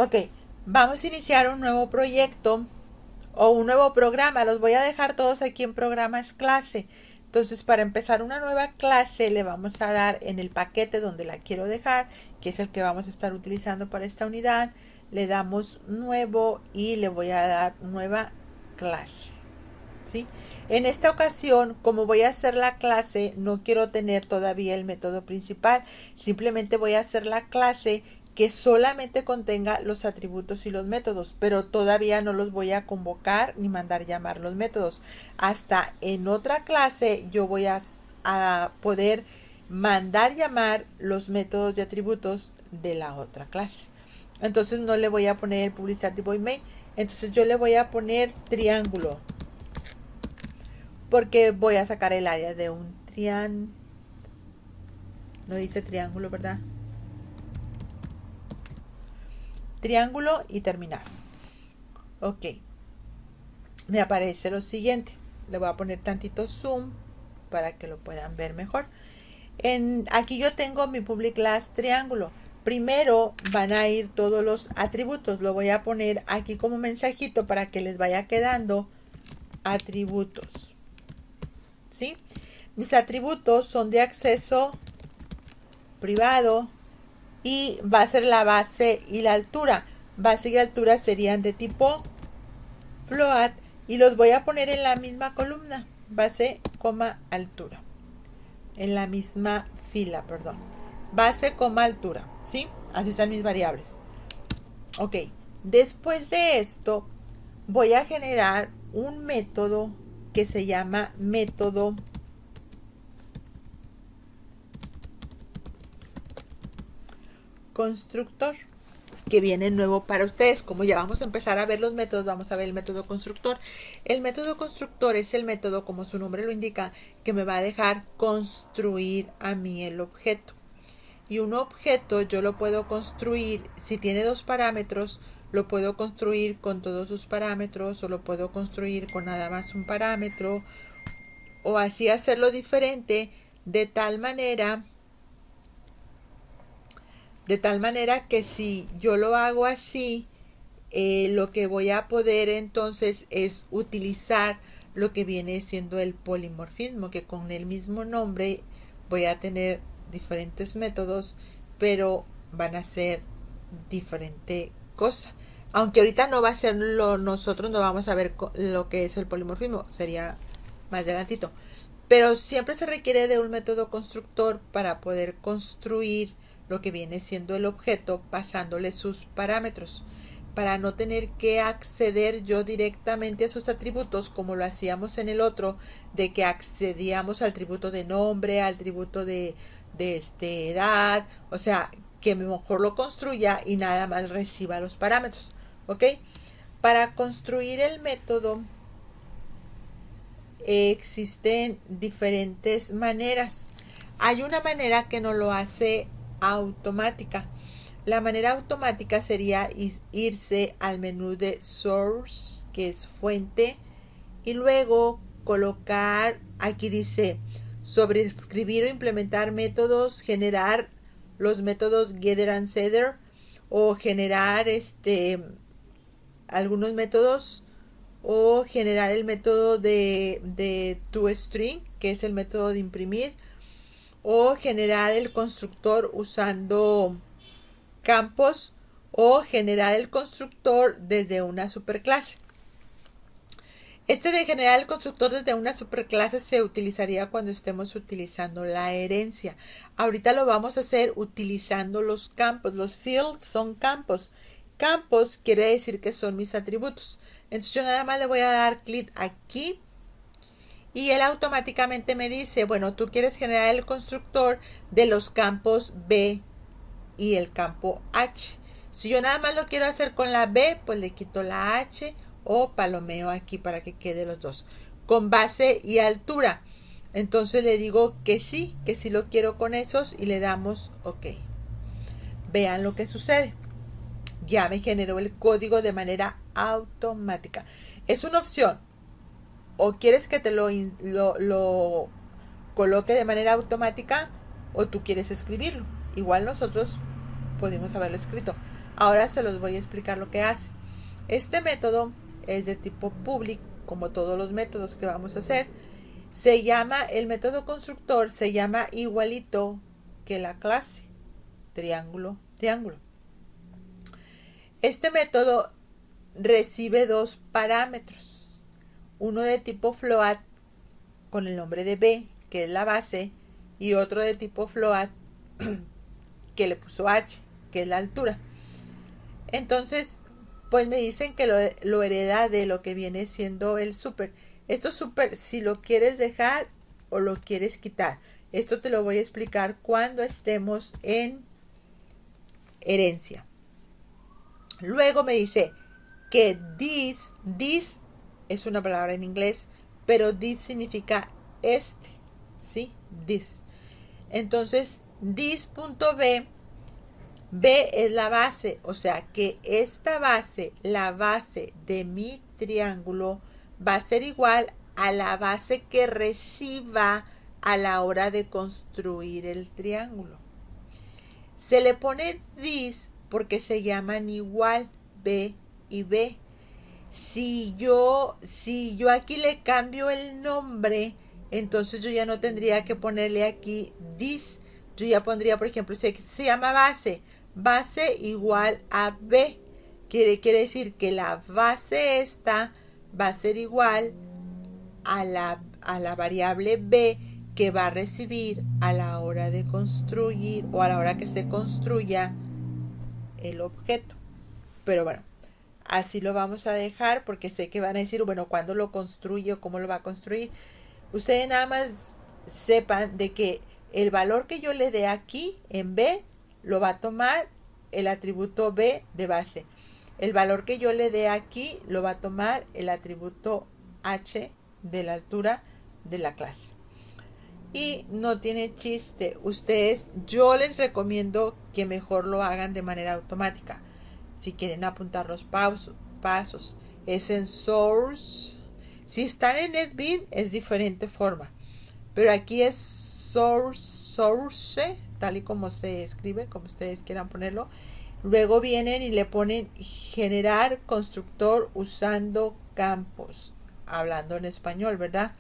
Ok, vamos a iniciar un nuevo proyecto o un nuevo programa. Los voy a dejar todos aquí en programas clase. Entonces, para empezar una nueva clase, le vamos a dar en el paquete donde la quiero dejar, que es el que vamos a estar utilizando para esta unidad. Le damos nuevo y le voy a dar nueva clase. ¿Sí? En esta ocasión, como voy a hacer la clase, no quiero tener todavía el método principal. Simplemente voy a hacer la clase que solamente contenga los atributos y los métodos, pero todavía no los voy a convocar ni mandar llamar los métodos. Hasta en otra clase yo voy a poder mandar llamar los métodos y atributos de la otra clase. Entonces no le voy a poner el publicity void main, entonces yo le voy a poner triángulo, porque voy a sacar el área de un triángulo. No dice triángulo, ¿verdad? Triángulo y terminar. Ok, me aparece lo siguiente. Le voy a poner tantito zoom para que lo puedan ver mejor. Aquí yo tengo mi public class triángulo. Primero van a ir todos los atributos. Lo voy a poner aquí como mensajito para que les vaya quedando atributos. ¿Sí? Mis atributos son de acceso privado y va a ser la base y la altura. Base y altura serían de tipo float y los voy a poner en la misma columna, base, altura, en la misma fila, perdón, base, altura, ¿sí? Así están mis variables. Ok, después de esto voy a generar un método que se llama método constructor, que viene nuevo para ustedes. Como ya vamos a empezar a ver los métodos, vamos a ver el método constructor. El método constructor es el método, como su nombre lo indica, que me va a dejar construir a mí el objeto. Y un objeto yo lo puedo construir, si tiene dos parámetros, lo puedo construir con todos sus parámetros, o lo puedo construir con nada más un parámetro, o así hacerlo diferente, de tal manera que si yo lo hago así, lo que voy a poder entonces es utilizar lo que viene siendo el polimorfismo, que con el mismo nombre voy a tener diferentes métodos, pero van a ser diferente cosa. Aunque ahorita no va a ser nosotros no vamos a ver lo que es el polimorfismo, sería más adelantito. Pero siempre se requiere de un método constructor para poder construir lo que viene siendo el objeto pasándole sus parámetros, para no tener que acceder yo directamente a sus atributos como lo hacíamos en el otro, de que accedíamos al atributo de nombre, al atributo de edad, o sea, que mejor lo construya y nada más reciba los parámetros. ¿Ok? Para construir el método existen diferentes maneras. Hay una manera que no lo hace automática. La manera automática sería irse al menú de Source, que es fuente, y luego colocar, aquí dice, sobreescribir o implementar métodos, generar los métodos getter and setter, o generar algunos métodos, o generar el método de toString, que es el método de imprimir, o generar el constructor usando campos, o generar el constructor desde una superclase. De generar el constructor desde una superclase se utilizaría cuando estemos utilizando la herencia. Ahorita lo vamos a hacer utilizando los campos. Los fields son campos. Campos quiere decir que son mis atributos. Entonces yo nada más le voy a dar clic aquí y él automáticamente me dice, bueno, tú quieres generar el constructor de los campos B y el campo H. Si yo nada más lo quiero hacer con la B, pues le quito la H o palomeo aquí para que quede los dos. Con base y altura. Entonces le digo que sí lo quiero con esos y le damos OK. Vean lo que sucede. Ya me generó el código de manera automática. Es una opción. O quieres que te lo coloque de manera automática, o tú quieres escribirlo. Igual nosotros podemos haberlo escrito. Ahora se los voy a explicar lo que hace. Este método es de tipo public, como todos los métodos que vamos a hacer. El método constructor se llama igualito que la clase, triángulo, triángulo. Este método recibe dos parámetros, uno de tipo float con el nombre de b, que es la base, y otro de tipo float que le puso h, que es la altura. Entonces, pues me dicen que lo hereda de lo que viene siendo el super. Esto super, si lo quieres dejar o lo quieres quitar. Esto te lo voy a explicar cuando estemos en herencia. Luego me dice que this es una palabra en inglés, pero this significa este, ¿sí? This. Entonces, this.b, b es la base, o sea que esta base, la base de mi triángulo, va a ser igual a la base que reciba a la hora de construir el triángulo. Se le pone this porque se llaman igual b y b. Si yo aquí le cambio el nombre, entonces yo ya no tendría que ponerle aquí this. Yo ya pondría, por ejemplo, se llama base igual a b. Quiere decir que la base esta va a ser igual a la variable b que va a recibir a la hora de construir o a la hora que se construya el objeto. Pero bueno, así lo vamos a dejar porque sé que van a decir, bueno, ¿cuándo lo construye o cómo lo va a construir? Ustedes nada más sepan de que el valor que yo le dé aquí en b lo va a tomar el atributo b de base. El valor que yo le dé aquí lo va a tomar el atributo h de la altura de la clase. Y no tiene chiste. Yo les recomiendo que mejor lo hagan de manera automática. Si quieren apuntar los pasos, es en Source. Si están en NetBeans es diferente forma, pero aquí es Source, tal y como se escribe, como ustedes quieran ponerlo. Luego vienen y le ponen generar constructor usando campos, hablando en español, ¿verdad?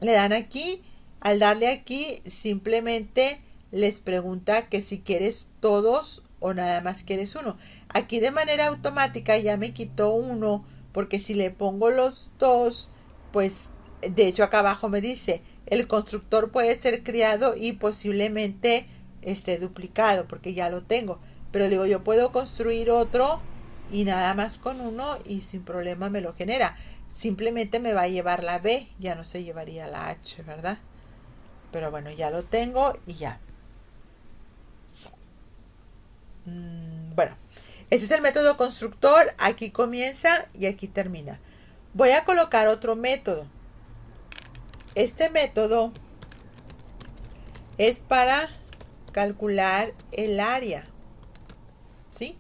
Le dan aquí, al darle aquí simplemente les pregunta que si quieres todos o nada más quieres uno. Aquí de manera automática ya me quitó uno, porque si le pongo los dos, pues de hecho acá abajo me dice el constructor puede ser creado y posiblemente esté duplicado porque ya lo tengo, pero digo yo puedo construir otro y nada más con uno y sin problema me lo genera. Simplemente me va a llevar la B, ya no se llevaría la H, ¿verdad? Pero bueno, ya lo tengo y ya. Bueno, este es el método constructor, aquí comienza y aquí termina. Voy a colocar otro método. Este método es para calcular el área, ¿sí?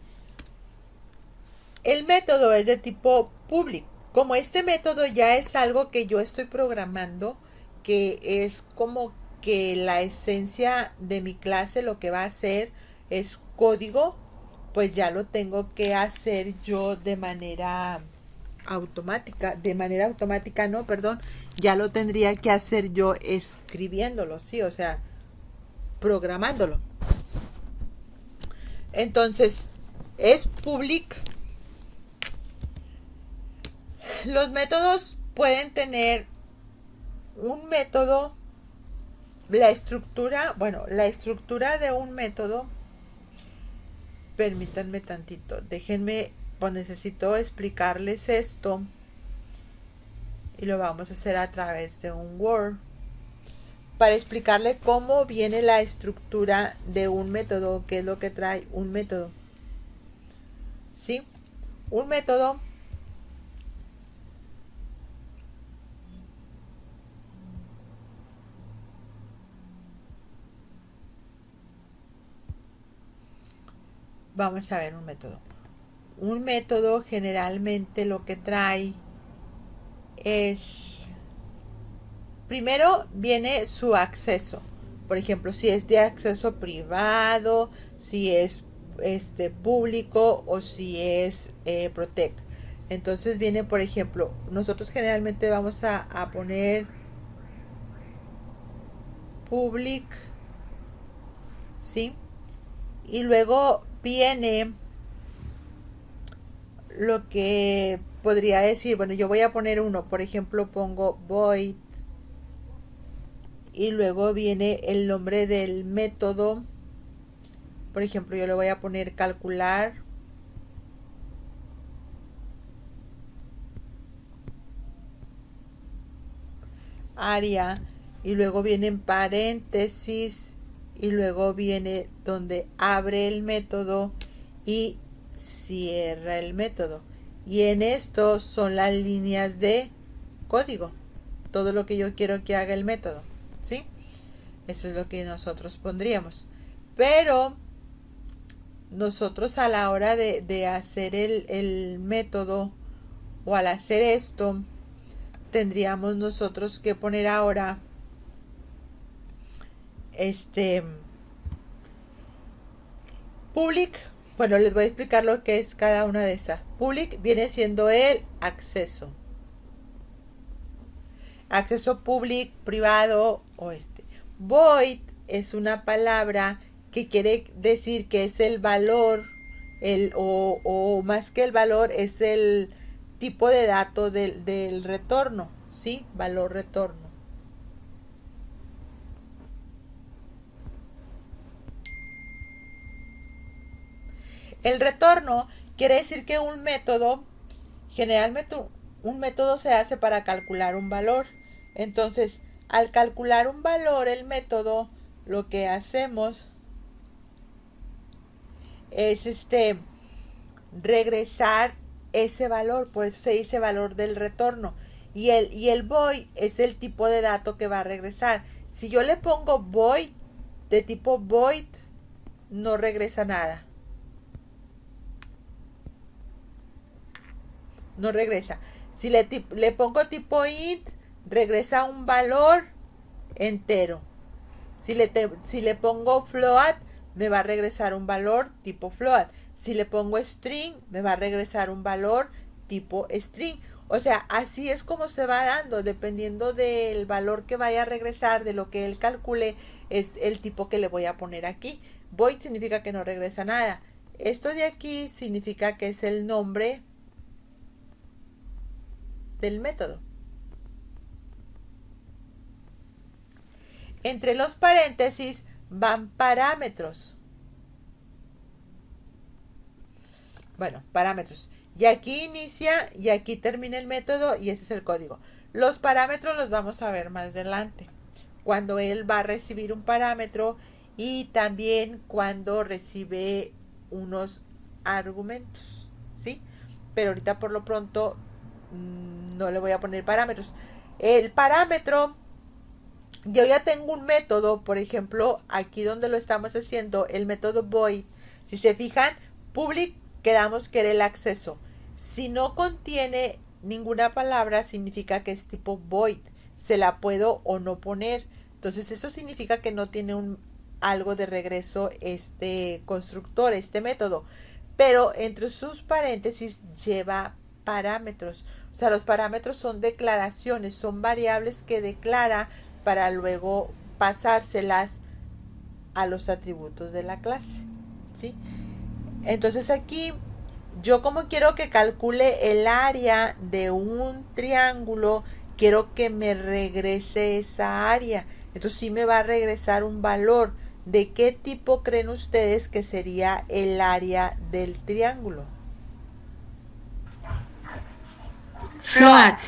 El método es de tipo public. Como este método ya es algo que yo estoy programando, que es como que la esencia de mi clase, lo que va a hacer es código, pues ya lo tengo que hacer yo de manera automática, ya lo tendría que hacer yo escribiéndolo, sí, o sea, programándolo. Entonces, es public. Los métodos pueden tener un método, la estructura de un método, permítanme tantito, déjenme, pues necesito explicarles esto y lo vamos a hacer a través de un Word para explicarle cómo viene la estructura de un método, qué es lo que trae un método. ¿Sí? Un método vamos a ver un método. Un método generalmente lo que trae es, primero viene su acceso. Por ejemplo, si es de acceso privado, si es público o si es protect. Entonces viene, por ejemplo, nosotros generalmente vamos a poner public, ¿sí? Y luego viene lo que podría decir, bueno, yo voy a poner uno, por ejemplo, pongo void y luego viene el nombre del método. Por ejemplo, yo le voy a poner calcular área y luego viene en paréntesis y luego viene donde abre el método y cierra el método. Y en esto son las líneas de código, todo lo que yo quiero que haga el método, ¿sí? Eso es lo que nosotros pondríamos. Pero nosotros a la hora de hacer el método o al hacer esto, tendríamos nosotros que poner ahora public. Bueno, les voy a explicar lo que es cada una de esas. Public viene siendo el acceso. Acceso public, privado o Void es una palabra que quiere decir que es el valor, o más que el valor, es el tipo de dato del retorno, ¿sí? Valor retorno. El retorno quiere decir que un método, generalmente un método se hace para calcular un valor. Entonces, al calcular un valor, el método, lo que hacemos es regresar ese valor, por eso se dice valor del retorno. Y el void es el tipo de dato que va a regresar. Si yo le pongo void de tipo void, no regresa nada. No regresa. Si le pongo tipo int, regresa un valor entero. Si le pongo float, me va a regresar un valor tipo float. Si le pongo string, me va a regresar un valor tipo string. O sea, así es como se va dando, dependiendo del valor que vaya a regresar, de lo que él calcule, es el tipo que le voy a poner aquí. Void significa que no regresa nada. Esto de aquí significa que es el nombre del método. Entre los paréntesis van parámetros. Bueno, parámetros. Y aquí inicia y aquí termina el método y ese es el código. Los parámetros los vamos a ver más adelante. Cuando él va a recibir un parámetro y también cuando recibe unos argumentos, ¿sí? Pero ahorita por lo pronto no le voy a poner parámetros. El parámetro, yo ya tengo un método, por ejemplo, aquí donde lo estamos haciendo, el método void. Si se fijan, public quedamos que era el acceso. Si no contiene ninguna palabra, significa que es tipo void. Se la puedo o no poner. Entonces eso significa que no tiene algo de regreso este constructor, este método. Pero entre sus paréntesis lleva parámetros. O sea, los parámetros son declaraciones, son variables que declara para luego pasárselas a los atributos de la clase, ¿sí? Entonces aquí yo, como quiero que calcule el área de un triángulo, quiero que me regrese esa área. Entonces sí me va a regresar un valor. ¿De qué tipo creen ustedes que sería el área del triángulo? Float.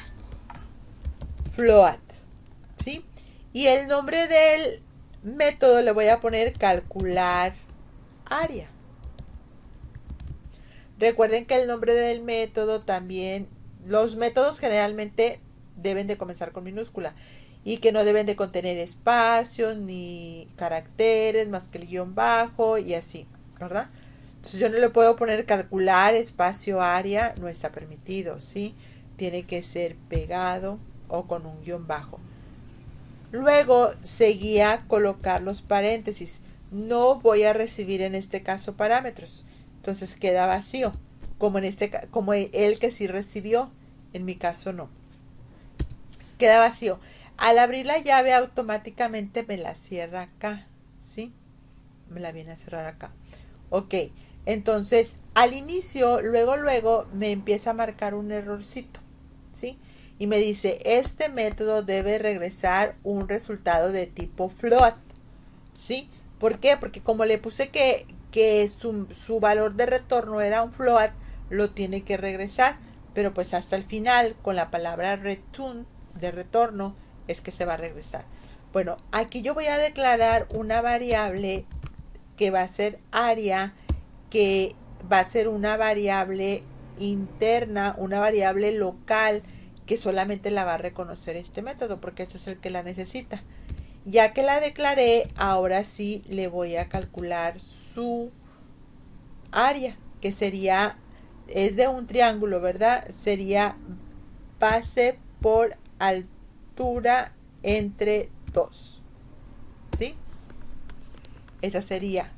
Float, ¿sí? Y el nombre del método le voy a poner calcular área. Recuerden que el nombre del método también, los métodos generalmente deben de comenzar con minúscula y que no deben de contener espacios ni caracteres más que el guión bajo y así, ¿verdad? Entonces yo no le puedo poner calcular espacio área, no está permitido, ¿sí? Tiene que ser pegado o con un guión bajo. Luego seguía colocar los paréntesis. no voy a recibir en este caso parámetros. Entonces queda vacío, como como el que sí recibió, en mi caso no. Queda vacío. Al abrir la llave automáticamente me la cierra acá, ¿sí? Me la viene a cerrar acá. Ok, entonces al inicio, luego me empieza a marcar un errorcito, ¿sí? Y me dice, este método debe regresar un resultado de tipo float, ¿sí? ¿Por qué? Porque como le puse que su valor de retorno era un float, lo tiene que regresar, pero pues hasta el final, con la palabra return, de retorno, es que se va a regresar. Bueno, aquí yo voy a declarar una variable que va a ser área, que va a ser una variable interna, una variable local, que solamente la va a reconocer este método, porque este es el que la necesita. Ya que la declaré, ahora sí le voy a calcular su área, que sería, es de un triángulo, ¿verdad? Sería base por altura entre 2, ¿sí? Esa sería.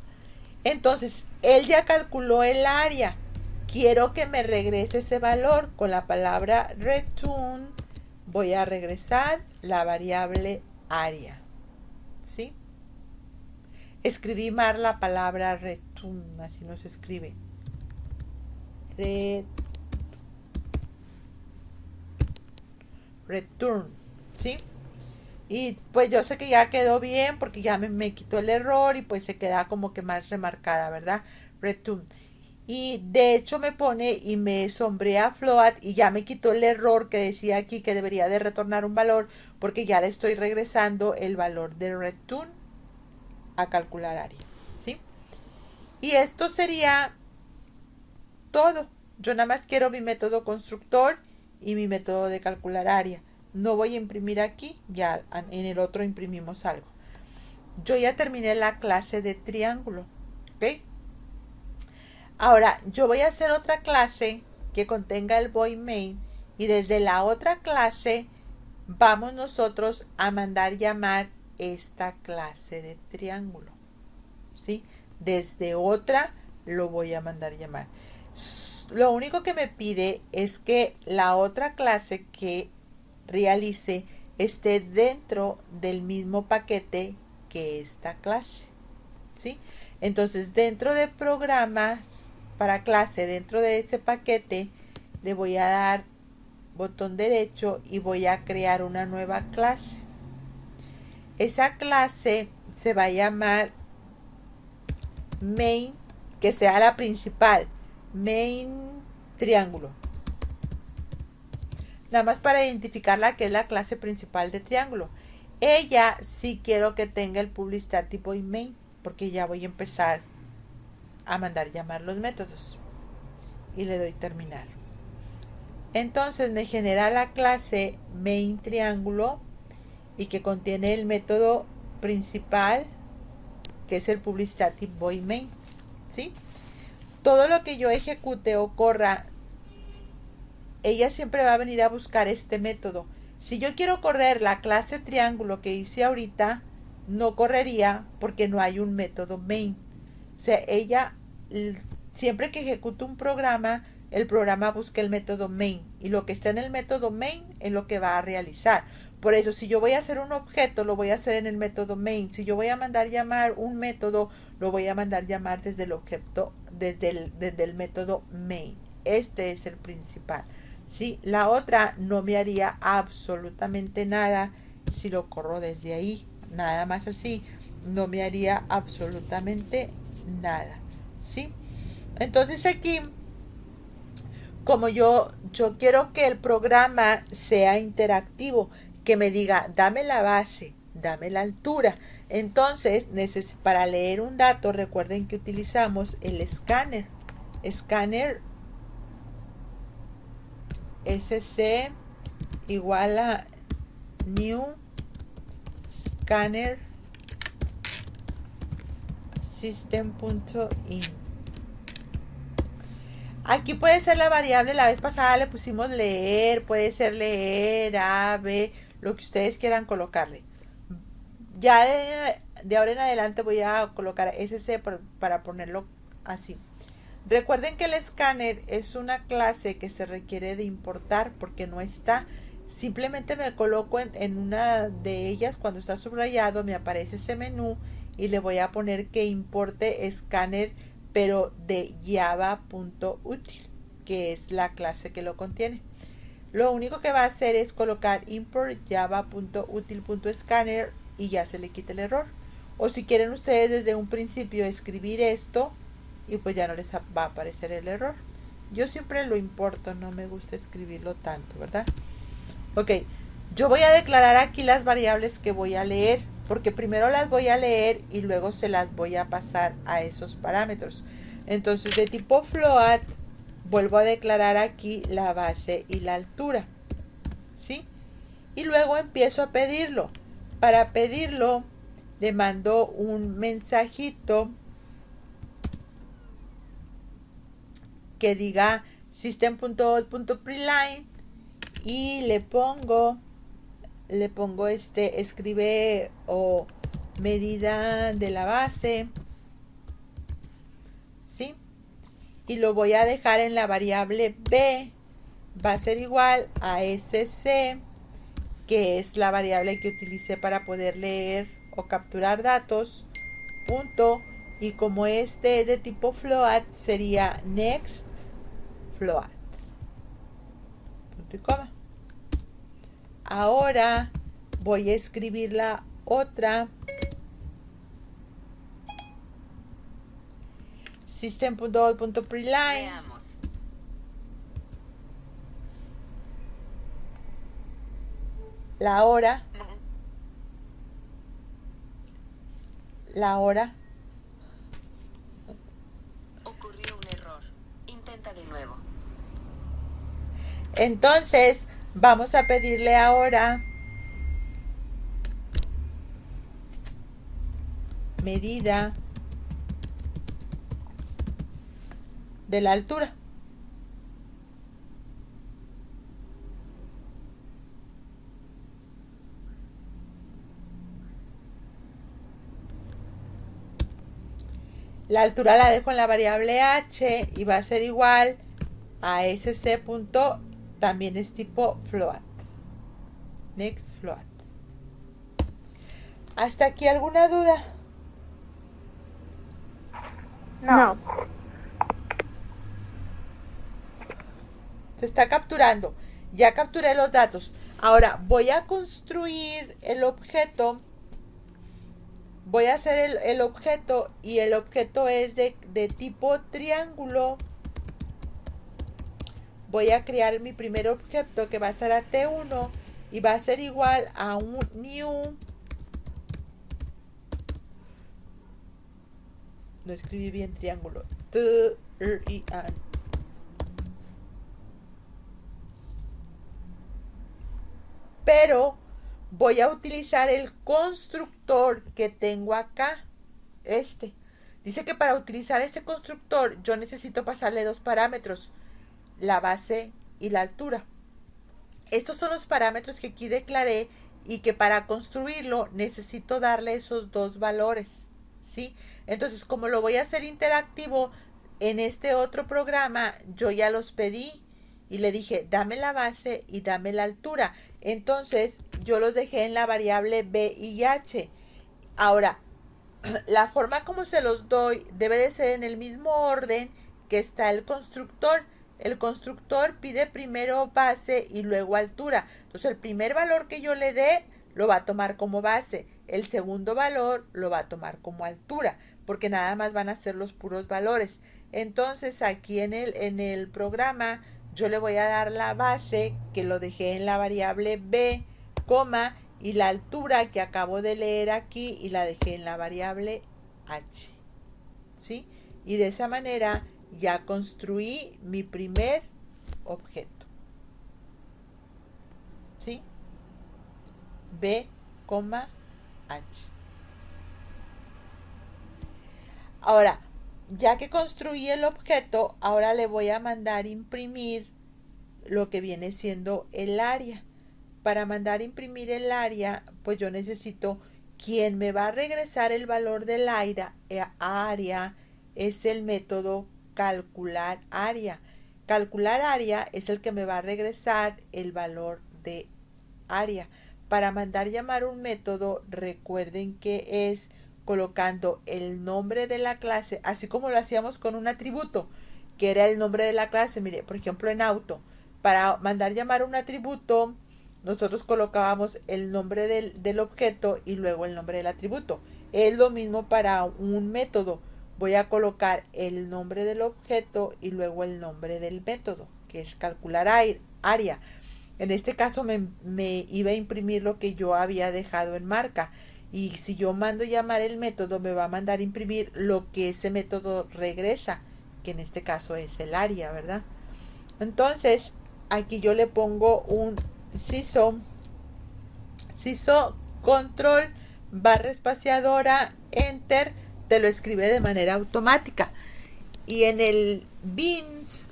Entonces, él ya calculó el área. Quiero que me regrese ese valor. Con la palabra return voy a regresar la variable área, ¿sí? Escribí mal la palabra return, así no se escribe. Return, ¿sí? Y pues yo sé que ya quedó bien porque ya me quitó el error y pues se queda como que más remarcada, ¿verdad? Return. Y de hecho me pone y me sombrea float y ya me quitó el error que decía aquí que debería de retornar un valor, porque ya le estoy regresando el valor de return a calcular área, ¿sí? Y esto sería todo. Yo nada más quiero mi método constructor y mi método de calcular área. No voy a imprimir aquí, ya en el otro imprimimos algo. Yo ya terminé la clase de triángulo, ¿ok? Ahora, yo voy a hacer otra clase que contenga el void main, y desde la otra clase vamos nosotros a mandar llamar esta clase de triángulo, ¿sí? Desde otra lo voy a mandar llamar. Lo único que me pide es que la otra clase que realice esté dentro del mismo paquete que esta clase, ¿sí? Entonces, dentro de programas para clase, dentro de ese paquete, le voy a dar botón derecho y voy a crear una nueva clase. Esa clase se va a llamar main, que sea la principal, main triángulo. Nada más para identificarla, que es la clase principal de triángulo. Ella sí quiero que tenga el public static void main, porque ya voy a empezar a mandar llamar los métodos. Y le doy terminar. Entonces me genera la clase main triángulo y que contiene el método principal, que es el public static void main, ¿sí? Todo lo que yo ejecute o corra, ella siempre va a venir a buscar este método. Si yo quiero correr la clase triángulo que hice ahorita, no correría porque no hay un método main. O sea, ella siempre que ejecute un programa, el programa busca el método main, y lo que está en el método main es lo que va a realizar. Por eso, si yo voy a hacer un objeto, lo voy a hacer en el método main. Si yo voy a mandar llamar un método, lo voy a mandar llamar desde el objeto, desde el método main. Este es el principal, ¿sí? La otra no me haría absolutamente nada si lo corro desde ahí. Nada más así, no me haría absolutamente nada, ¿sí? Entonces aquí, como yo quiero que el programa sea interactivo, que me diga, dame la base, dame la altura. Entonces, para leer un dato, recuerden que utilizamos el escáner. Escáner SC igual a new scanner system.in. Aquí puede ser la variable, la vez pasada le pusimos leer, puede ser leer, A, B, lo que ustedes quieran colocarle. Ya de ahora en adelante voy a colocar SC para ponerlo así. Recuerden que el escáner es una clase que se requiere de importar porque no está. Simplemente me coloco en una de ellas, cuando está subrayado me aparece ese menú y le voy a poner que importe escáner, pero de java.util, que es la clase que lo contiene. Lo único que va a hacer es colocar import java.util.scanner y ya se le quita el error. O si quieren ustedes desde un principio escribir esto y pues ya no les va a aparecer el error. Yo siempre lo importo, no me gusta escribirlo tanto, ¿verdad? Ok, yo voy a declarar aquí las variables que voy a leer, porque primero las voy a leer y luego se las voy a pasar a esos parámetros. Entonces de tipo float vuelvo a declarar aquí la base y la altura, ¿sí? Y luego empiezo a pedirlo. Para pedirlo le mando un mensajito que diga system.out.println y le pongo escribe o medida de la base, ¿sí? Y lo voy a dejar en la variable b, va a ser igual a sc, que es la variable que utilicé para poder leer o capturar datos, punto, y como este es de tipo float sería next float, punto y coma. Ahora voy a escribir la otra, system.out.println, la hora, Ocurrió un error. Intenta de nuevo. Entonces vamos a pedirle ahora medida de la altura. La altura la dejo en la variable h y va a ser igual a sc punto, también es tipo float, next float. ¿Hasta aquí alguna duda? No. Se está capturando. Ya capturé los datos. Ahora voy a construir el objeto. Voy a hacer el objeto y el objeto es de tipo triángulo. Voy a crear mi primer objeto que va a ser a T1 y va a ser igual a un new. No escribí bien triángulo. Pero voy a utilizar el constructor que tengo acá. Dice que para utilizar este constructor yo necesito pasarle dos parámetros, la base y la altura. Estos son los parámetros que aquí declaré y que para construirlo necesito darle esos dos valores, ¿sí? Entonces, como lo voy a hacer interactivo en este otro programa, yo ya los pedí y le dije, dame la base y dame la altura. Entonces, yo los dejé en la variable b y h. Ahora, la forma como se los doy debe de ser en el mismo orden que está el constructor. El constructor pide primero base y luego altura. Entonces el primer valor que yo le dé lo va a tomar como base. El segundo valor lo va a tomar como altura, porque nada más van a ser los puros valores. Entonces aquí en el programa yo le voy a dar la base, que lo dejé en la variable b, coma, y la altura que acabo de leer aquí y la dejé en la variable h, ¿sí? Y de esa manera ya construí mi primer objeto, ¿sí? B, H. Ahora, ya que construí el objeto, ahora le voy a mandar imprimir lo que viene siendo el área. Para mandar imprimir el área, pues yo necesito quien me va a regresar el valor del área es el método calcular área. Calcular área es el que me va a regresar el valor de área. Para mandar llamar un método, recuerden que es colocando el nombre de la clase, así como lo hacíamos con un atributo, que era el nombre de la clase. Mire, por ejemplo, en auto, para mandar llamar un atributo, nosotros colocábamos el nombre del objeto y luego el nombre del atributo. Es lo mismo para un método. Voy a colocar el nombre del objeto y luego el nombre del método, que es calcular área. En este caso me iba a imprimir lo que yo había dejado en marca. Y si yo mando llamar el método, me va a mandar imprimir lo que ese método regresa, que en este caso es el área, ¿verdad? Entonces, aquí yo le pongo un CISO control barra espaciadora enter, te lo escribe de manera automática. Y en el bins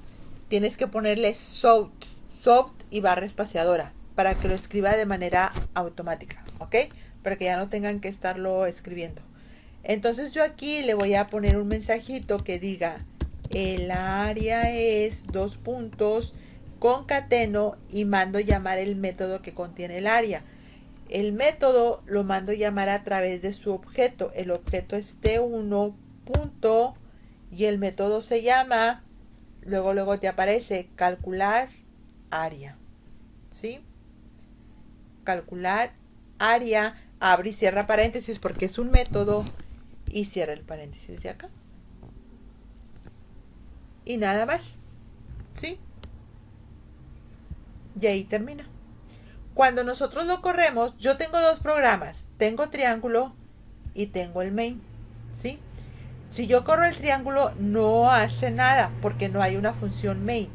tienes que ponerle soft y barra espaciadora para que lo escriba de manera automática, ¿ok? Para que ya no tengan que estarlo escribiendo. Entonces yo aquí le voy a poner un mensajito que diga el área es dos puntos, concateno y mando llamar el método que contiene el área. El método lo mando llamar a través de su objeto. El objeto es T1 punto y el método se llama, luego te aparece calcular área, ¿sí? Calcular área, abre y cierra paréntesis porque es un método y cierra el paréntesis de acá. Y nada más, ¿sí? Y ahí termina. Cuando nosotros lo corremos, yo tengo dos programas. Tengo triángulo y tengo el main, ¿sí? Si yo corro el triángulo, no hace nada porque no hay una función main.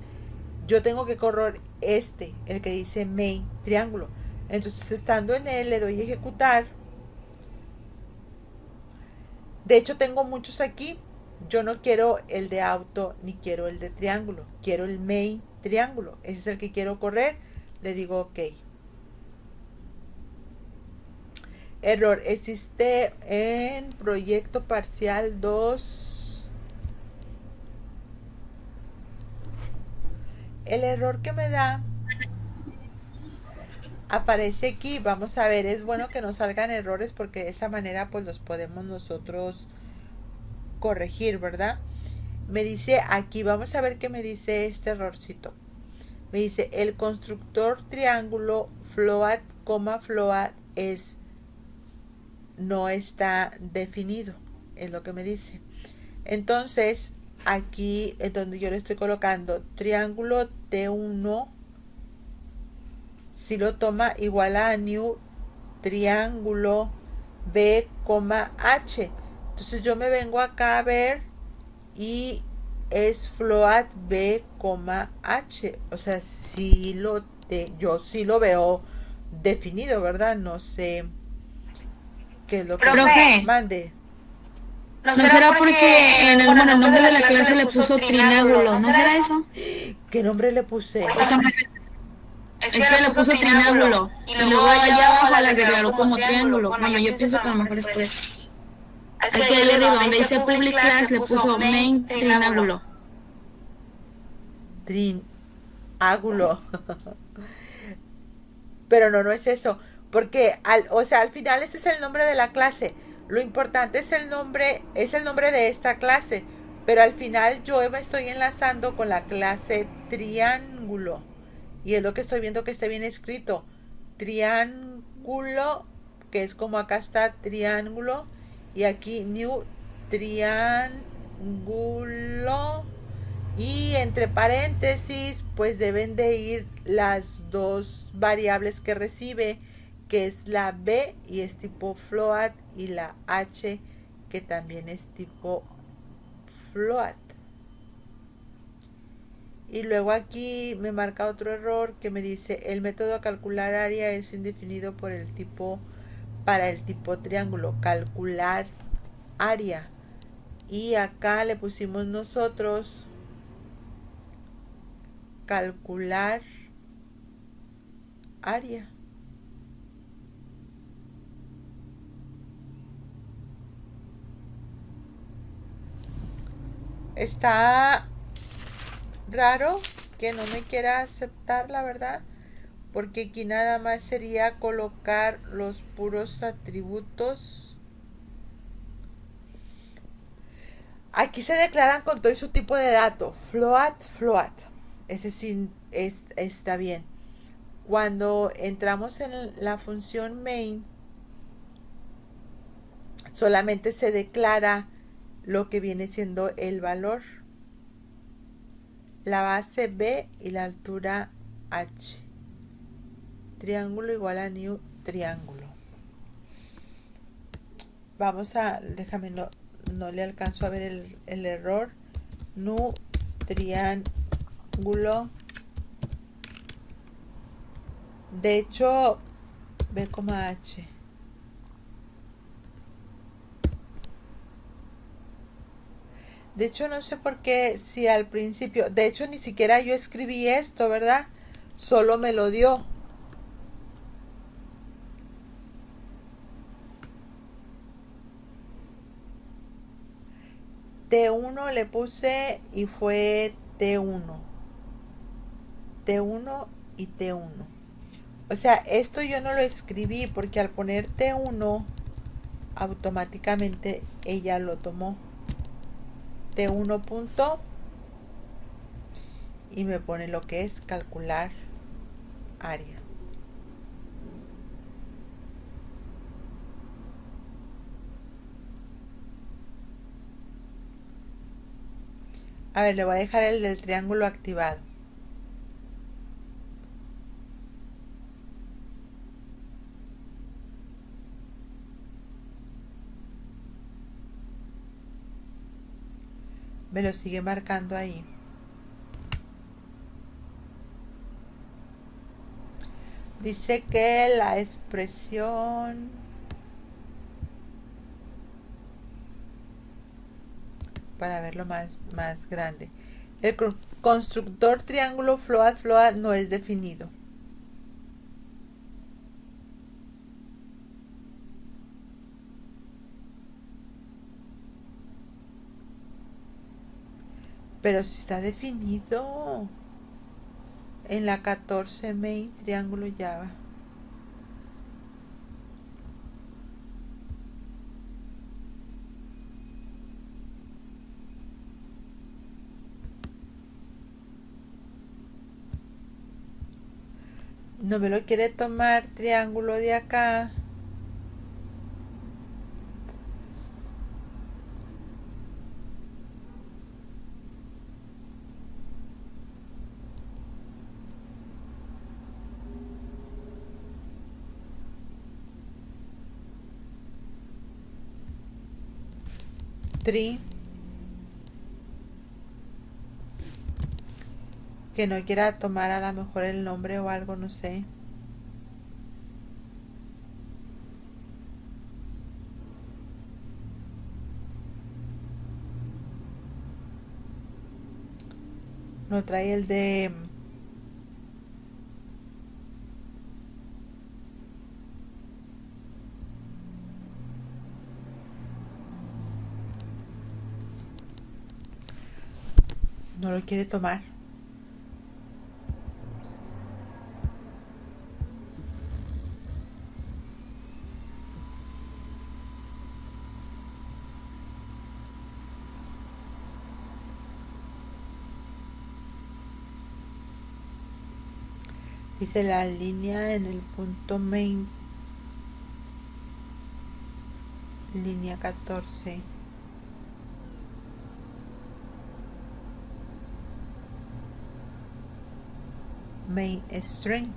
Yo tengo que correr el que dice main triángulo. Entonces, estando en él, le doy a ejecutar. De hecho, tengo muchos aquí. Yo no quiero el de auto ni quiero el de triángulo. Quiero el main triángulo. Ese es el que quiero correr. Le digo OK. Error. Existe en proyecto parcial 2. El error que me da aparece aquí. Vamos a ver, es bueno que nos salgan errores porque de esa manera pues los podemos nosotros corregir, ¿verdad? Me dice aquí, vamos a ver qué me dice este errorcito. Me dice el constructor triángulo float, float no está definido, es lo que me dice. Entonces aquí es donde yo le estoy colocando triángulo T1, si lo toma igual a new triángulo B, H. Entonces yo me vengo acá a ver y es float B, H. O sea, yo sí lo veo definido, ¿verdad? No sé qué es lo que Profe, mande. ¿no será porque en el nombre de la clase le puso triángulo? ¿No será eso? ¿Qué nombre le puse? O sea, es que le puso triángulo y luego allá abajo las declaró como triángulo. Bueno, yo pienso que a lo mejor es por eso. Es que ahí arriba donde dice public class le puso main triángulo. Triángulo. Pero no es eso. Porque al final ese es el nombre de la clase. Lo importante es el nombre de esta clase. Pero al final yo me estoy enlazando con la clase triángulo. Y es lo que estoy viendo que esté bien escrito. Triángulo, que es como acá está triángulo. Y aquí new triángulo. Y entre paréntesis, pues deben de ir las dos variables que recibe, que es la B y es tipo float y la H que también es tipo float. Y luego aquí me marca otro error que me dice el método a calcular área es indefinido para el tipo triángulo, calcular área. Y acá le pusimos nosotros calcular área. Está raro que no me quiera aceptar, la verdad, porque aquí nada más sería colocar los puros atributos. Aquí se declaran con todo su tipo de datos. Float. Ese sí está bien. Cuando entramos en la función main, solamente se declara lo que viene siendo el valor, la base B y la altura H. Triángulo igual a new triángulo. Vamos a, déjame, no le alcanzo a ver el error. New triángulo. De hecho, B, H. De hecho, no sé por qué, si al principio, de hecho ni siquiera yo escribí esto, ¿verdad? Solo me lo dio. T1 le puse y fue T1. T1 y T1. O sea, esto yo no lo escribí porque al poner T1, automáticamente ella lo tomó. T1 punto y me pone lo que es calcular área. A ver, le voy a dejar el del triángulo activado. Me lo sigue marcando ahí. Dice que la expresión para verlo más grande. El constructor triángulo float no es definido. Pero si está definido en la 14 main triángulo Java. No me lo quiere tomar triángulo de acá. Que no quiera tomar a lo mejor el nombre o algo, no sé. No trae el de no lo quiere tomar. Dice la línea en el punto main, línea 14. Main string.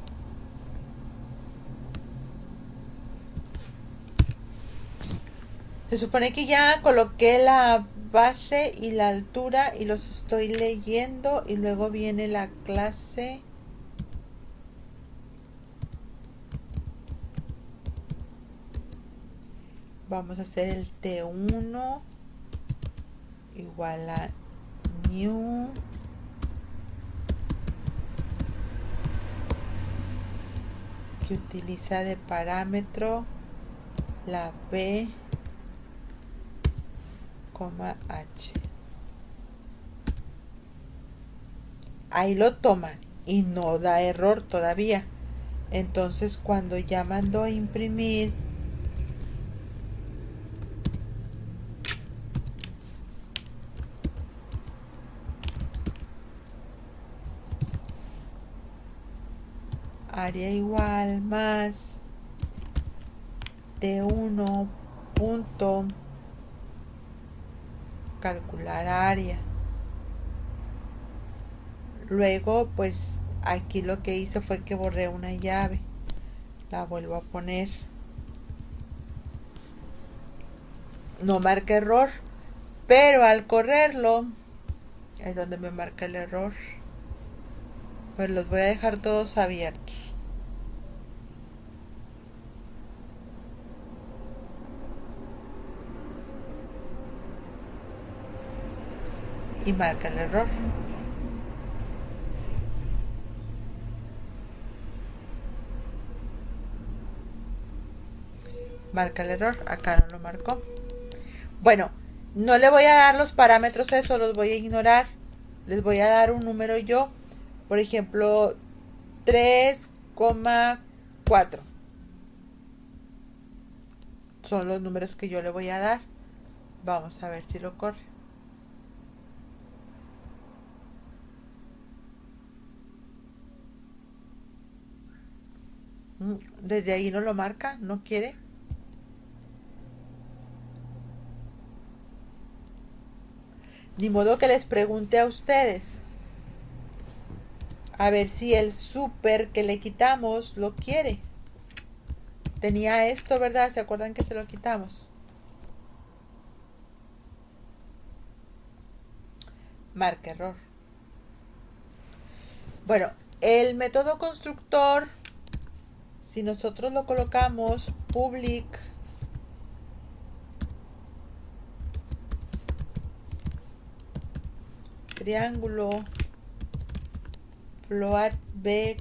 Se supone que ya coloqué la base y la altura y los estoy leyendo y luego viene la clase. Vamos a hacer el T1 igual a new que utiliza de parámetro la B, H. ahí lo toman y no da error todavía. Entonces cuando ya mandó a imprimir, área igual más T1 punto calcular área. Luego pues aquí lo que hice fue que borré una llave, la vuelvo a poner, no marca error, pero al correrlo es donde me marca el error. Pues los voy a dejar todos abiertos. Y marca el error. Marca el error, acá no lo marcó. Bueno, no le voy a dar los parámetros a eso, los voy a ignorar. Les voy a dar un número yo. Por ejemplo, 3,4. Son los números que yo le voy a dar. Vamos a ver si lo corre. Desde ahí no lo marca, no quiere. Ni modo que les pregunte a ustedes. A ver si el súper que le quitamos lo quiere. Tenía esto, ¿verdad? ¿Se acuerdan que se lo quitamos? Marca error. Bueno, el método constructor, si nosotros lo colocamos public triángulo float b,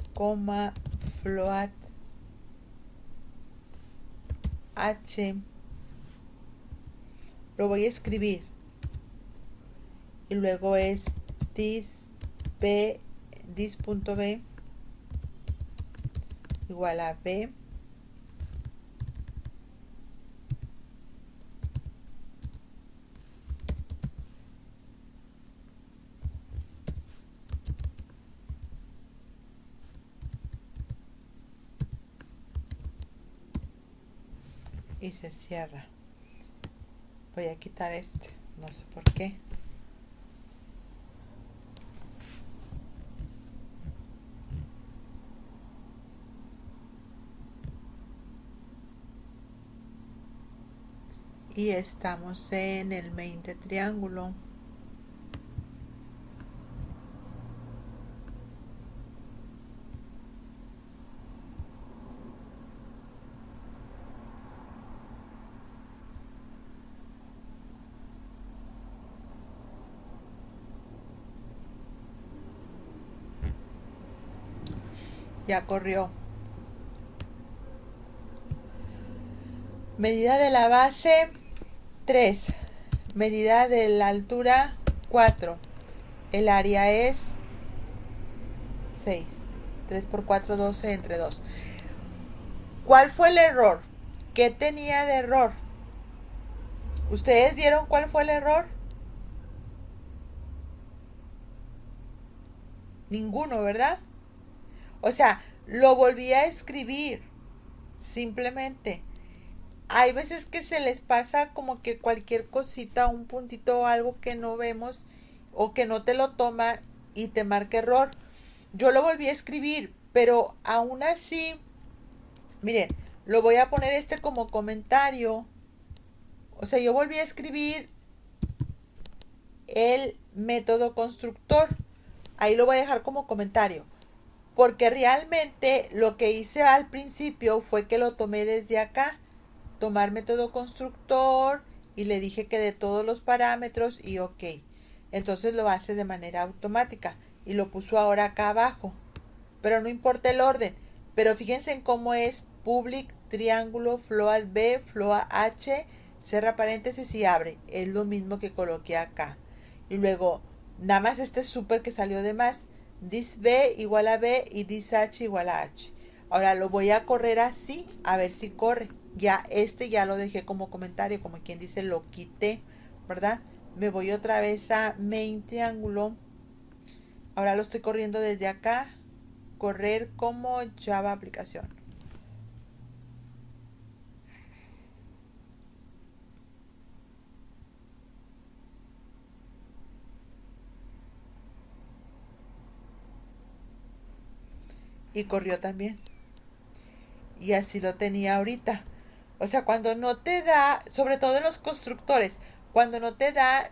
float h, lo voy a escribir y luego es dis.b igual a b y se cierra. Voy a quitar este, no sé por qué. Y estamos en el main de triángulo. Ya corrió. Medida de la base 3. Medida de la altura 4. El área es 6. 3 por 4, 12 entre 2. ¿Cuál fue el error? ¿Qué tenía de error? ¿Ustedes vieron cuál fue el error? Ninguno, ¿verdad? O sea, lo volví a escribir. Simplemente. Hay veces que se les pasa como que cualquier cosita, un puntito o algo que no vemos o que no te lo toma y te marca error. Yo lo volví a escribir, pero aún así, miren, lo voy a poner como comentario. O sea, yo volví a escribir el método constructor. Ahí lo voy a dejar como comentario. Porque realmente lo que hice al principio fue que lo tomé desde acá. Tomar método constructor y le dije que de todos los parámetros y ok. Entonces lo hace de manera automática y lo puso ahora acá abajo. Pero no importa el orden. Pero fíjense en cómo es public triángulo float b, float h, cierra paréntesis y abre. Es lo mismo que coloqué acá. Y luego, nada más este súper que salió de más. Dis B igual a B y dis H igual a H. Ahora lo voy a correr así, a ver si corre. Ya ya lo dejé como comentario, como quien dice lo quité, ¿verdad? Me voy otra vez a main triángulo. Ahora lo estoy corriendo desde acá. Correr como Java aplicación. Y corrió también. Y así lo tenía ahorita. O sea, cuando no te da, sobre todo en los constructores, cuando no te da,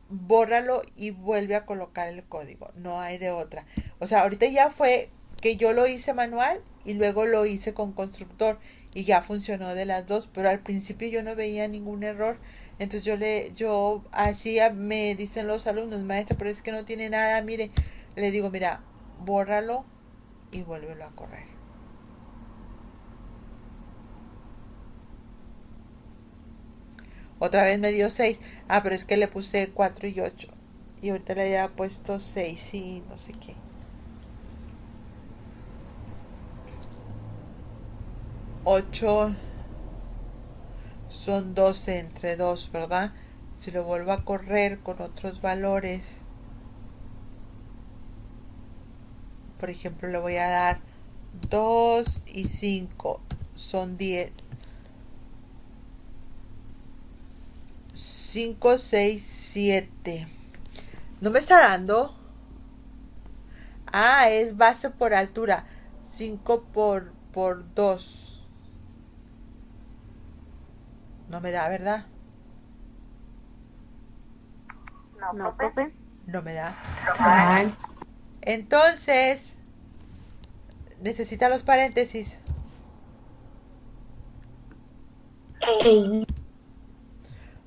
bórralo y vuelve a colocar el código. No hay de otra. O sea, ahorita ya fue que yo lo hice manual y luego lo hice con constructor y ya funcionó de las dos, pero al principio yo no veía ningún error. Entonces yo así me dicen los alumnos, maestra, pero es que no tiene nada, mire, le digo, mira, bórralo y vuélvelo a correr. Otra vez me dio 6. Ah, pero es que le puse 4 y 8. Y ahorita le había puesto 6 y no sé qué. 8 son 12 entre 2, ¿verdad? Si lo vuelvo a correr con otros valores, por ejemplo, le voy a dar 2 y 5. Son 10. 5, 6, 7. ¿No me está dando? Ah, es base por altura. 5 por 2. No me da, ¿verdad? No, profe. No me da. Ay. Entonces, necesita los paréntesis.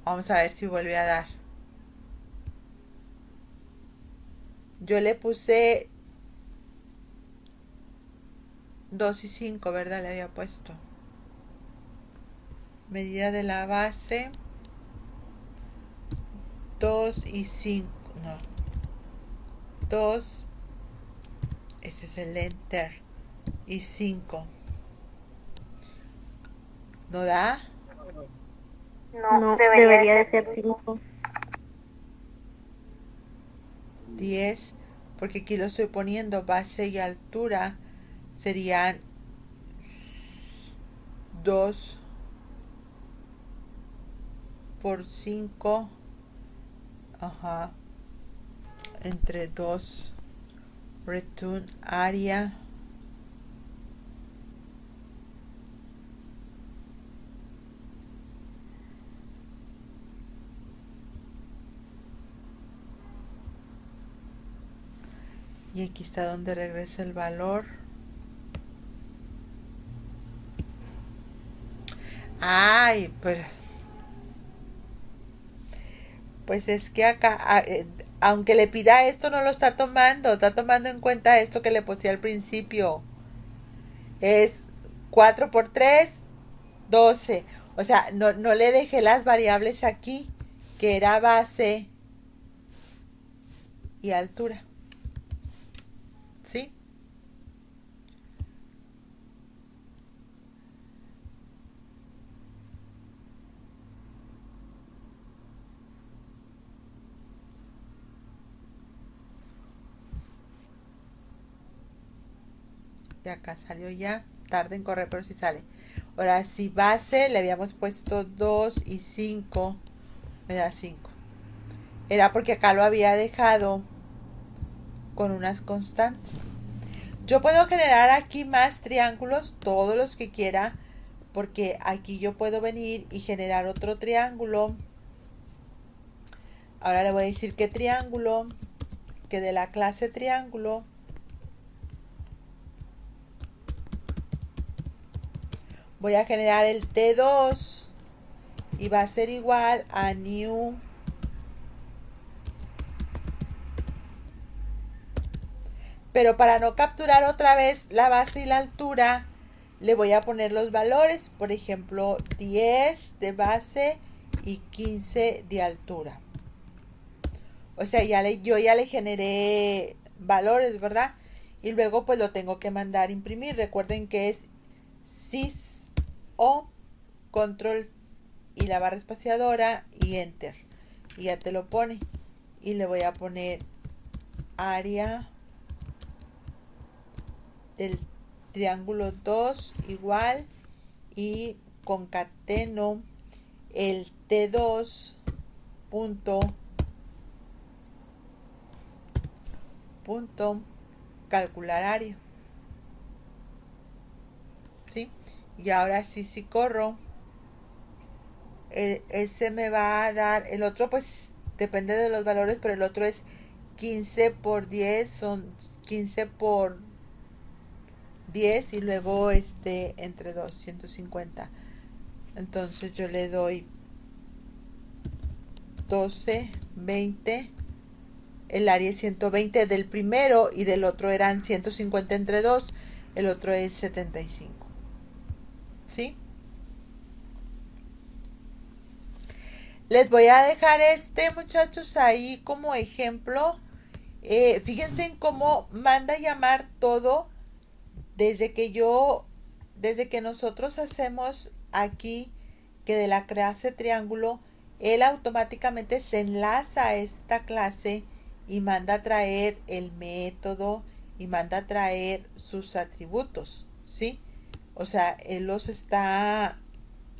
Vamos a ver si vuelve a dar. Yo le puse 2 y 5, ¿verdad? Le había puesto. Medida de la base. 2 y 5. No. 2. Este es el enter. Y 5. ¿No da? No, debería de ser 5. 10. Porque aquí lo estoy poniendo base y altura. Serían 2 por 5. Ajá. Entre 2. Return área. Y aquí está donde regresa el valor. Ay, pero pues es que acá, aunque le pida esto, no lo está tomando en cuenta esto que le puse al principio. Es 4 por 3, 12. O sea, no le dejé las variables aquí, que era base y altura. ¿Sí? Y acá salió ya. Tarda en correr, pero sí sale. Ahora, si base le habíamos puesto 2 y 5, me da 5. Era porque acá lo había dejado con unas constantes. Yo puedo generar aquí más triángulos, todos los que quiera, porque aquí yo puedo venir y generar otro triángulo. Ahora le voy a decir qué triángulo, que de la clase triángulo voy a generar el T2 y va a ser igual a new pero para no capturar otra vez la base y la altura, le voy a poner los valores, por ejemplo, 10 de base y 15 de altura. O sea, yo ya le generé valores, ¿verdad? Y luego pues lo tengo que mandar a imprimir. Recuerden que es Sys o control y la barra espaciadora y enter. Y ya te lo pone. Y le voy a poner área del triángulo 2 igual y concateno el T2 punto calcular área. ¿Sí? Y ahora sí, si corro, ese me va a dar, el otro pues depende de los valores, pero el otro es 15 por 10, son 15 por 10 y luego entre 2, 150. Entonces yo le doy 12, 20, el área es 120 del primero y del otro eran 150 entre 2, el otro es 75. ¿Sí? Les voy a dejar muchachos ahí como ejemplo. Fíjense en cómo manda llamar todo desde que nosotros hacemos aquí que de la clase triángulo, él automáticamente se enlaza a esta clase y manda a traer el método y manda a traer sus atributos, ¿sí? O sea, él los está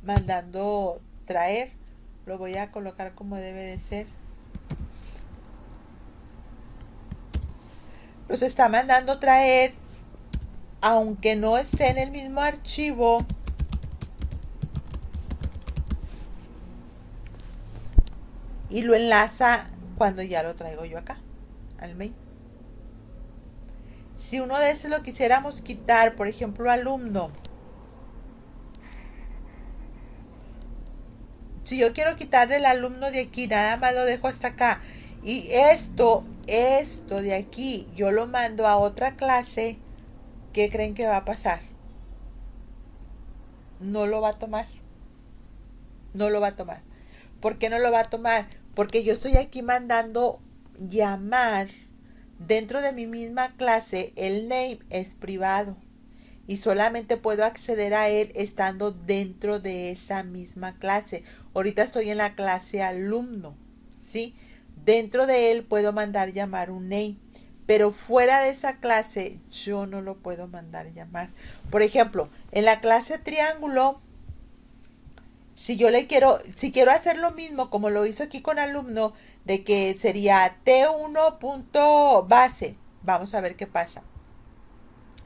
mandando traer. Lo voy a colocar como debe de ser. Los está mandando traer, aunque no esté en el mismo archivo. Y lo enlaza cuando ya lo traigo yo acá, al main. Si uno de esos lo quisiéramos quitar, por ejemplo, alumno. Si yo quiero quitarle el alumno de aquí, nada más lo dejo hasta acá. Y esto de aquí, yo lo mando a otra clase. ¿Qué creen que va a pasar? No lo va a tomar. No lo va a tomar. ¿Por qué no lo va a tomar? Porque yo estoy aquí mandando llamar dentro de mi misma clase. El name es privado y solamente puedo acceder a él estando dentro de esa misma clase. Ahorita estoy en la clase alumno, ¿sí? Dentro de él puedo mandar llamar un name, pero fuera de esa clase yo no lo puedo mandar llamar. Por ejemplo, en la clase triángulo, si quiero hacer lo mismo como lo hizo aquí con alumno, de que sería T1.base, vamos a ver qué pasa.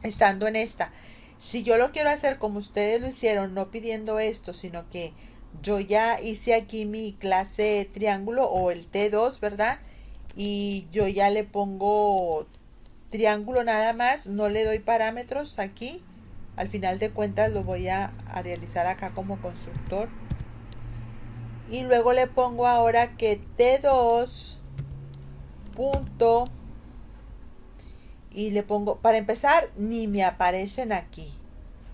Estando en esta, si yo lo quiero hacer como ustedes lo hicieron, no pidiendo esto, sino que yo ya hice aquí mi clase triángulo o el T2, ¿verdad? Y yo ya le pongo triángulo nada más, no le doy parámetros aquí. Al final de cuentas lo voy a realizar acá como constructor. Y luego le pongo ahora que T2 punto, y le pongo, para empezar, ni me aparecen aquí.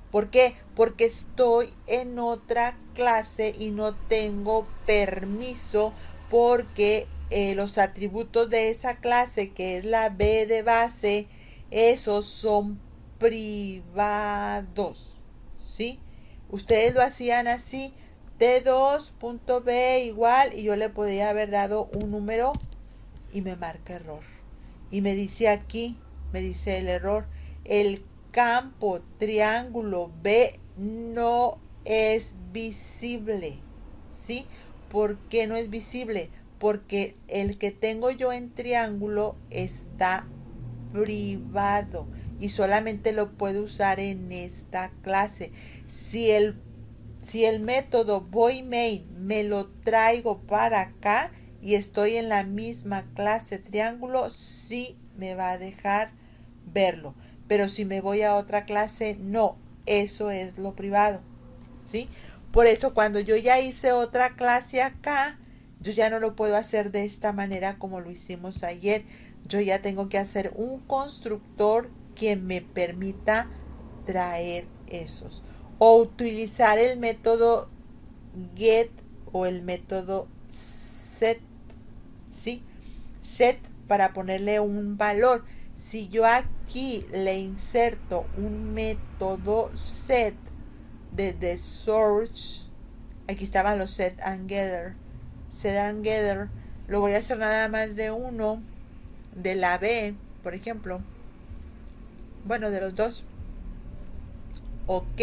¿Por qué? Porque estoy en otra clase y no tengo permiso, porque los atributos de esa clase, que es la B de base, esos son privados, ¿sí? Ustedes lo hacían así, T2.b igual, y yo le podía haber dado un número y me marca error. Y me dice aquí, me dice el error, el campo triángulo B no es visible, ¿sí? ¿Por qué no es visible? Porque el que tengo yo en triángulo está privado y solamente lo puedo usar en esta clase. Si el método voidMain me lo traigo para acá y estoy en la misma clase triángulo, sí me va a dejar verlo. Pero si me voy a otra clase, no, eso es lo privado, ¿sí? Por eso cuando yo ya hice otra clase acá, yo ya no lo puedo hacer de esta manera como lo hicimos ayer. Yo ya tengo que hacer un constructor que me permita traer esos. O utilizar el método get o el método set, ¿sí? Set para ponerle un valor. Si yo aquí le inserto un método set de search, aquí estaban los set and gather, lo voy a hacer nada más de uno, de la B, por ejemplo, bueno, de los dos. Ok,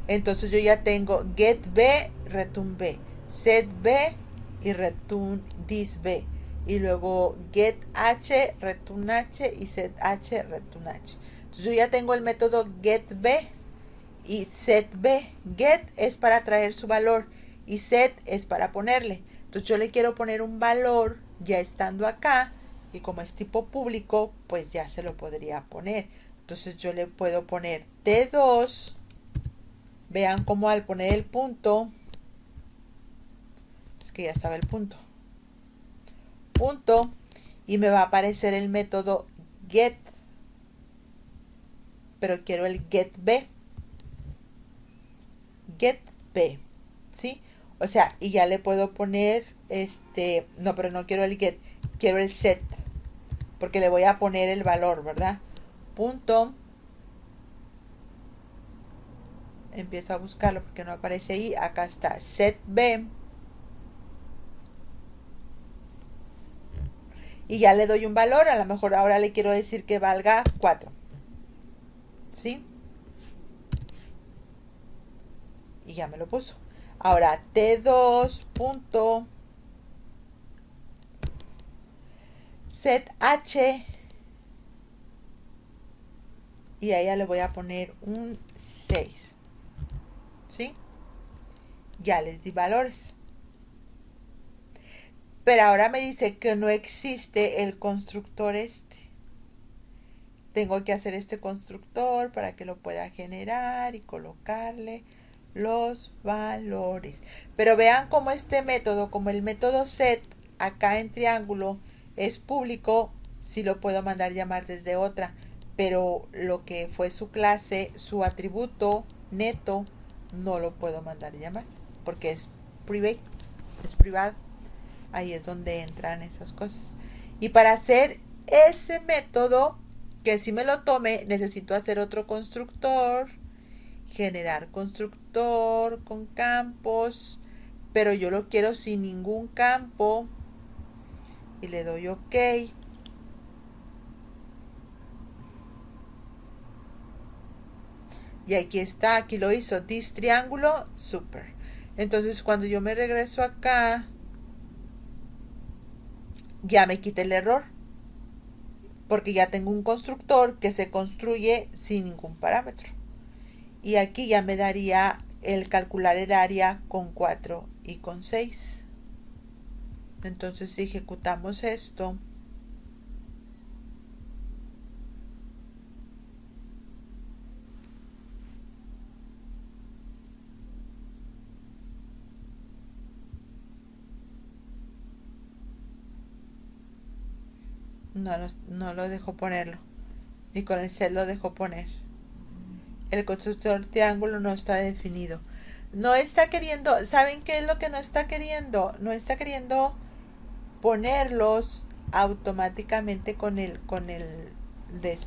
entonces yo ya tengo get B, return B, set B y return this B, y luego get H, return H, y set H, return H. Entonces yo ya tengo el método get B y set B. Get es para traer su valor y set es para ponerle. Entonces yo le quiero poner un valor ya estando acá, y como es tipo público, pues ya se lo podría poner. Entonces yo le puedo poner T2. Vean cómo al poner el punto, es que ya estaba el punto, y me va a aparecer el método get, pero quiero el get B, ¿sí? O sea, y ya le puedo poner no, pero no quiero el get, quiero el set, porque le voy a poner el valor, ¿verdad? Punto, empiezo a buscarlo porque no aparece ahí, acá está, set B, y ya le doy un valor, a lo mejor ahora le quiero decir que valga 4, ¿sí? Y ya me lo puso. Ahora T2 punto set H, y a ella le voy a poner un 6, ¿sí? Ya les di valores. Pero ahora me dice que no existe el constructor Tengo que hacer este constructor para que lo pueda generar y colocarle los valores. Pero vean cómo este método, como el método set acá en triángulo es público, sí lo puedo mandar llamar desde otra. Pero lo que fue su clase, su atributo neto, no lo puedo mandar llamar porque es privado. Ahí es donde entran esas cosas. Y para hacer ese método, que si me lo tome, necesito hacer otro constructor, generar constructor con campos, pero yo lo quiero sin ningún campo, y le doy OK. Y aquí está, aquí lo hizo, this triángulo, super. Entonces cuando yo me regreso acá, ya me quita el error, porque ya tengo un constructor que se construye sin ningún parámetro. Y aquí ya me daría el calcular el área con 4 y con 6. Entonces si ejecutamos esto, no lo dejó ponerlo, ni con el set lo dejó poner. El constructor triángulo no está definido. No está queriendo, ¿saben qué es lo que no está queriendo? No está queriendo ponerlos automáticamente con el de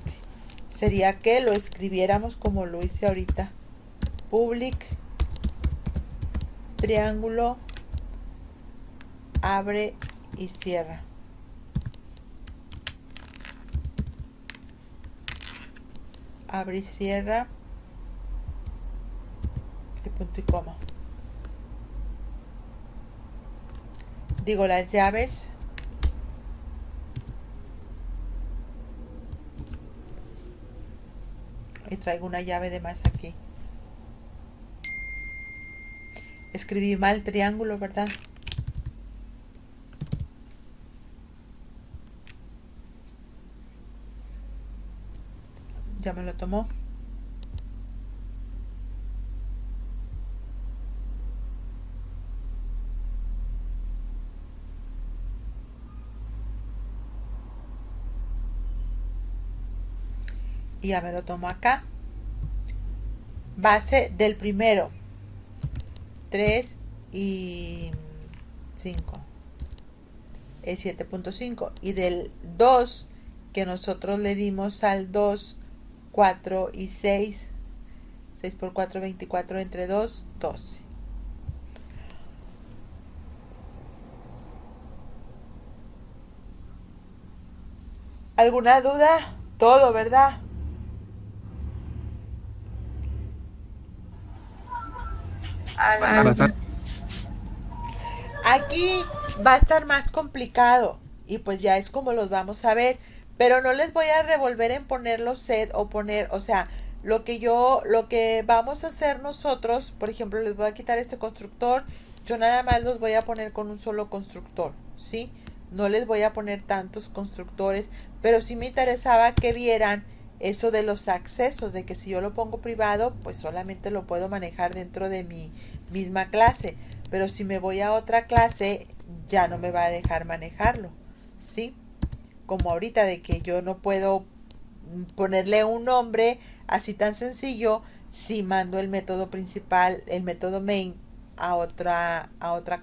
Sería que lo escribiéramos como lo hice ahorita. Public triángulo abre y cierra. Abre y cierra, y punto y coma. Digo las llaves. Y traigo una llave de más aquí. Escribí mal triángulo, ¿verdad? Ya me lo tomó. Y ya me lo tomo acá. Base del primero, 3 y 5 es 7.5, y del 2 que nosotros le dimos al 2, 4 y 6. 6 por 4, 24, entre 2, 12. ¿Alguna duda? Todo, ¿verdad? Aquí va a estar más complicado y pues ya es como los vamos a ver, pero no les voy a revolver en poner los set o poner, o sea, lo que vamos a hacer nosotros, por ejemplo, les voy a quitar este constructor, yo nada más los voy a poner con un solo constructor, ¿sí? No les voy a poner tantos constructores, pero sí me interesaba que vieran eso de los accesos, de que si yo lo pongo privado, pues solamente lo puedo manejar dentro de mi misma clase, pero si me voy a otra clase, ya no me va a dejar manejarlo, ¿sí? Como ahorita de que yo no puedo ponerle un nombre así tan sencillo si mando el método principal, el método main a otra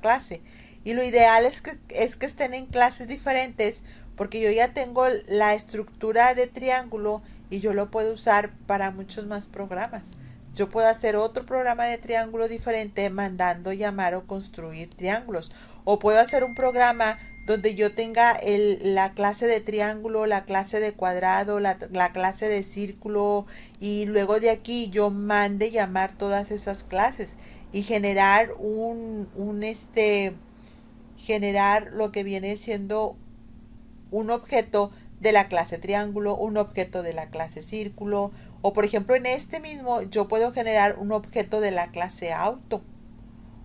clase. Y lo ideal es que estén en clases diferentes, porque yo ya tengo la estructura de triángulo y yo lo puedo usar para muchos más programas. Yo puedo hacer otro programa de triángulo diferente mandando llamar o construir triángulos. O puedo hacer un programa donde yo tenga la clase de triángulo, la clase de cuadrado, la clase de círculo, y luego de aquí yo mande llamar todas esas clases y generar generar lo que viene siendo un objeto de la clase triángulo, un objeto de la clase círculo, o por ejemplo en este mismo yo puedo generar un objeto de la clase auto,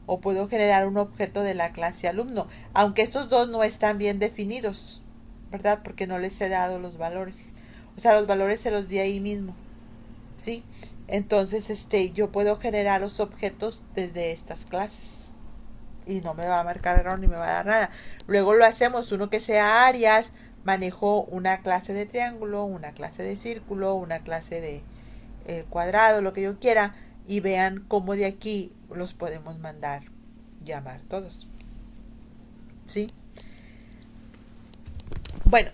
o puedo generar un objeto de la clase alumno, aunque estos dos no están bien definidos, ¿verdad? Porque no les he dado los valores. O sea, los valores se los di ahí mismo, ¿sí? Entonces, yo puedo generar los objetos desde estas clases y no me va a marcar error ni me va a dar nada. Luego lo hacemos uno que sea áreas, manejo una clase de triángulo, una clase de círculo, una clase de cuadrado, lo que yo quiera, y vean cómo de aquí los podemos mandar llamar todos, ¿sí? Bueno,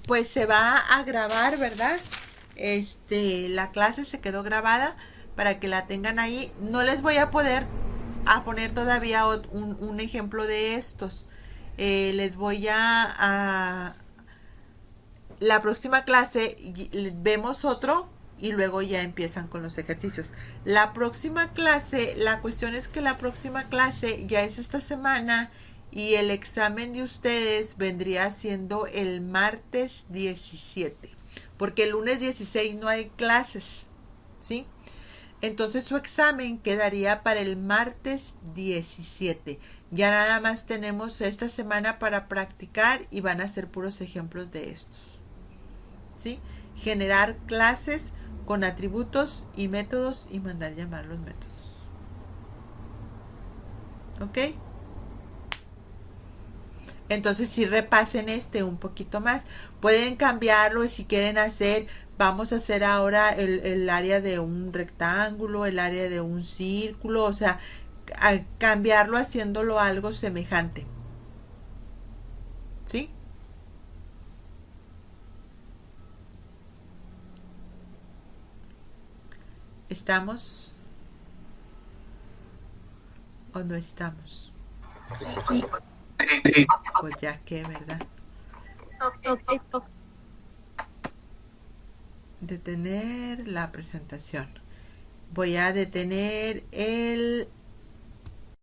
pues se va a grabar, ¿verdad? La clase se quedó grabada para que la tengan ahí. No les voy a poner todavía un ejemplo de estos. Les voy la próxima clase vemos otro y luego ya empiezan con los ejercicios. La próxima clase, la cuestión es que la próxima clase ya es esta semana y el examen de ustedes vendría siendo el martes 17, porque el lunes 16 no hay clases, ¿sí? Entonces su examen quedaría para el martes 17. Ya nada más tenemos esta semana para practicar y van a ser puros ejemplos de estos, ¿sí? Generar clases con atributos y métodos y mandar llamar los métodos. ¿Ok? Entonces si repasen un poquito más. Pueden cambiarlo si quieren hacer. Vamos a hacer ahora el área de un rectángulo, el área de un círculo. O sea, cambiarlo haciéndolo algo semejante. ¿Sí? ¿Estamos o no estamos? Sí. Pues ya que, ¿verdad? Okay. Detener la presentación. Voy a detener el